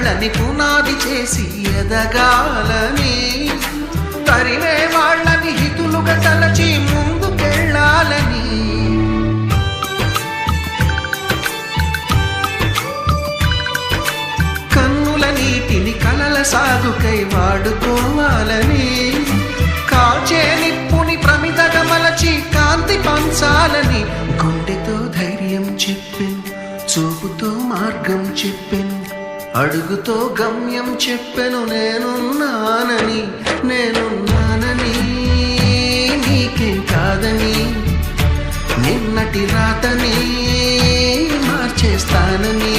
వాళ్ళని పునాది చేసి ఎదగాలని, తరిమే వాళ్ళని హితులుగా తలచి ముందుకెళ్ళాలని, కన్నుల నీటిని కలల సాగుకై వాడుకోవాలని, కాచే నిప్పుని ప్రమిదగా మలచి కాంతి పంచాలని, గుండెతో ధైర్యం చెప్పెను, చూపుతో మార్గం చెప్పెను, అడుగుతో గమ్యం చెప్పెను, నేనున్నానని నేనున్నానని, నీకేం కాదని, నిన్నటి రాతని మార్చేస్తానని.